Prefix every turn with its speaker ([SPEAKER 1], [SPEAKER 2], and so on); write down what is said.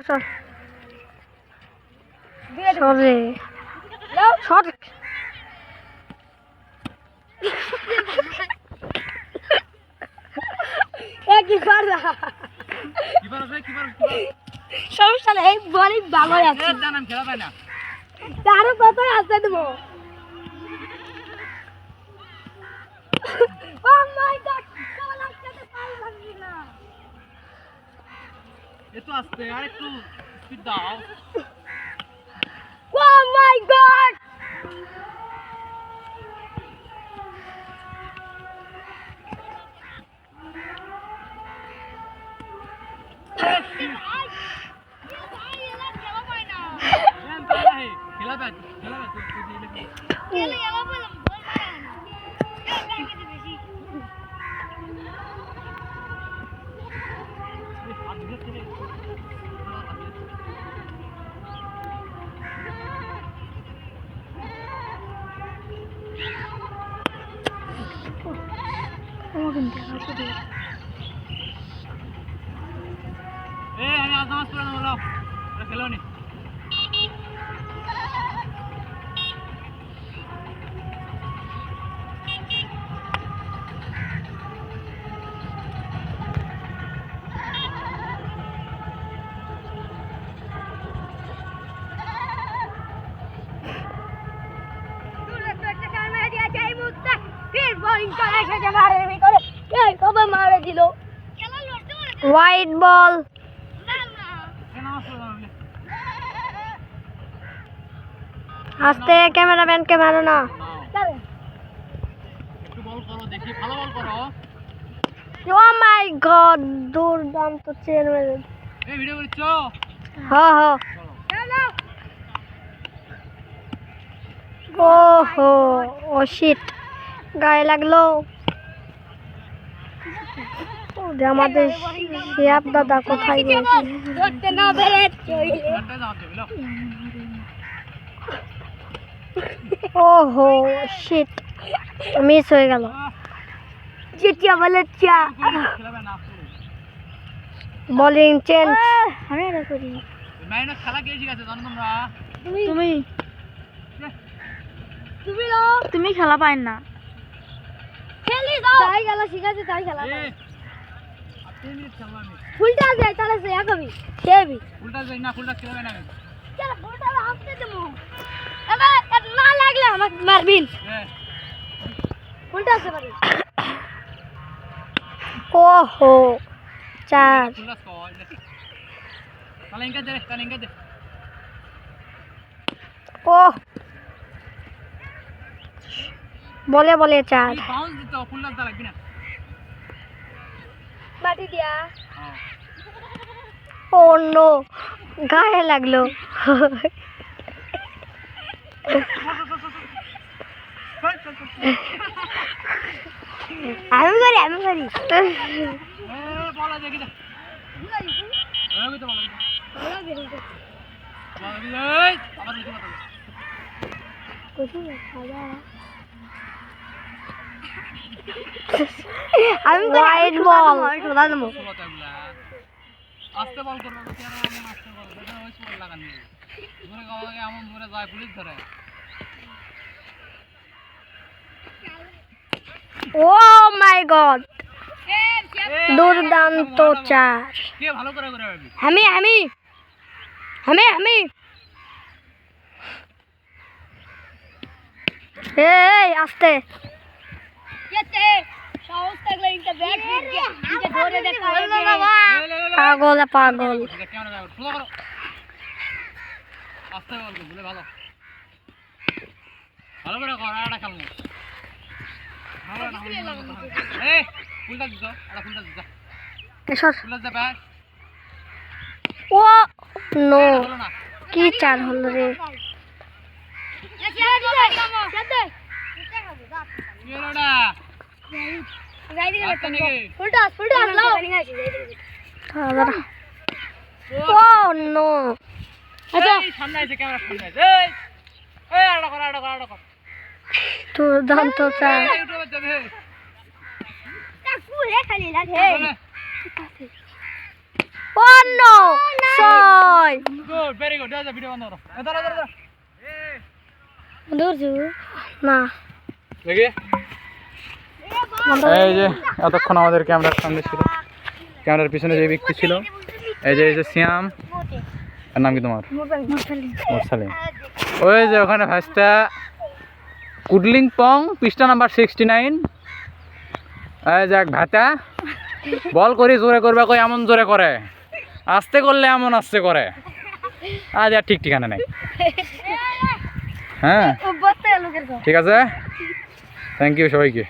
[SPEAKER 1] চল সরে সর সমস্যা নেই বলি ভালো আছে তারও কত আছে দেবো Oh my god!
[SPEAKER 2] এতো আস্তে আর একটু স্পিড দাও
[SPEAKER 1] Oh my god!
[SPEAKER 2] আমি আজ নামাজ পড়ে নেবো খেলো নি
[SPEAKER 1] White ball. আস্তে ক্যামেরাম্যান কে মারো না
[SPEAKER 2] একটু বল করো দেখি ভালো বল করো
[SPEAKER 1] ও মাই গড দুর্দান্ত চেন মেরে
[SPEAKER 2] এই ভিডিও করছো
[SPEAKER 1] হ্যাঁ হ্যাঁ ওহো ও শিট গায়ে লাগলো আমাদের শিয়াব দাদা কোথায় গেছে ওহো শিট মিস হয়ে গেল চিচিয়া বলে চা বোলিং চেঞ্জ আমি এটা করি
[SPEAKER 2] মাইনাস খেলা কে জিজ্ঞাসা জানো তোমরা
[SPEAKER 1] তুমি তুমি খেলা পাই না খেলি দাও তাই খেলা শিখাতে তাই খেলা ফুলটা যায় তাহলে সে একবি সেবি
[SPEAKER 2] ফুলটা যাই না ফুলটা খেলবে না
[SPEAKER 1] চল ফুলটা হাতে দেবো এবার না লাগলে আমাকে মারবিন ফুলটা আছে বাড়ি ওহো চার
[SPEAKER 2] ফুলটা কই তাহলে ইনকা দে
[SPEAKER 1] ও বলে বলে চার
[SPEAKER 2] বাউন্স দিতে ফুলটা দা লাগবে না
[SPEAKER 1] মাটি দিয়া ও নো গায়ে লাগলো আমি করি
[SPEAKER 2] বলা দেখি দা আমি তো বলা এই আবার দেখি কথা
[SPEAKER 1] আমি হোয়াইট বল শোনা দেবো
[SPEAKER 2] আস্তে বল করবো কি আর এমন আস্তে বল এটা ওই বল লাগানি ধরে গাওয়া এমন ধরে যায় পুলিশ ধরে
[SPEAKER 1] ও মাই গড দুর্দান্ত চার
[SPEAKER 2] কে ভালো করে ভাবি
[SPEAKER 1] আমি এই আস্তে পাগল
[SPEAKER 2] আস্তে বল বলে ভালো ভালো করে কর আড়া খেলমু এই ফুলটা দিছো আড়া ফুলটা দিছো
[SPEAKER 1] এসর
[SPEAKER 2] ফুলটা যাবে
[SPEAKER 1] ও নো কি চার হলো রে ও নো দুর্দান্ত চার ও নো ছয়
[SPEAKER 2] ভেরি গুড যা ভিডিও বন্ধ করো দাঁড়া দাঁড়া
[SPEAKER 1] না
[SPEAKER 2] দেখি এই যে এতক্ষণ আমাদের ক্যামেরার সামনে ছিল, ক্যামেরার পিছনে যে ব্যক্তি ছিল, এই যে শ্যাম, এর নাম কি তোমার? মোরসালিম। ওই যে ওখানে ভাসটা কুডলিং পং পৃষ্ঠা নাম্বার 69। এই যাক ভাতা বল করি জোরে করবে কই এমন জোরে করে, আস্তে করলে এমন আস্তে করে, আজ আর ঠিক ঠিকানা নেই। হ্যাঁ ঠিক আছে, থ্যাংক ইউ সবাইকে।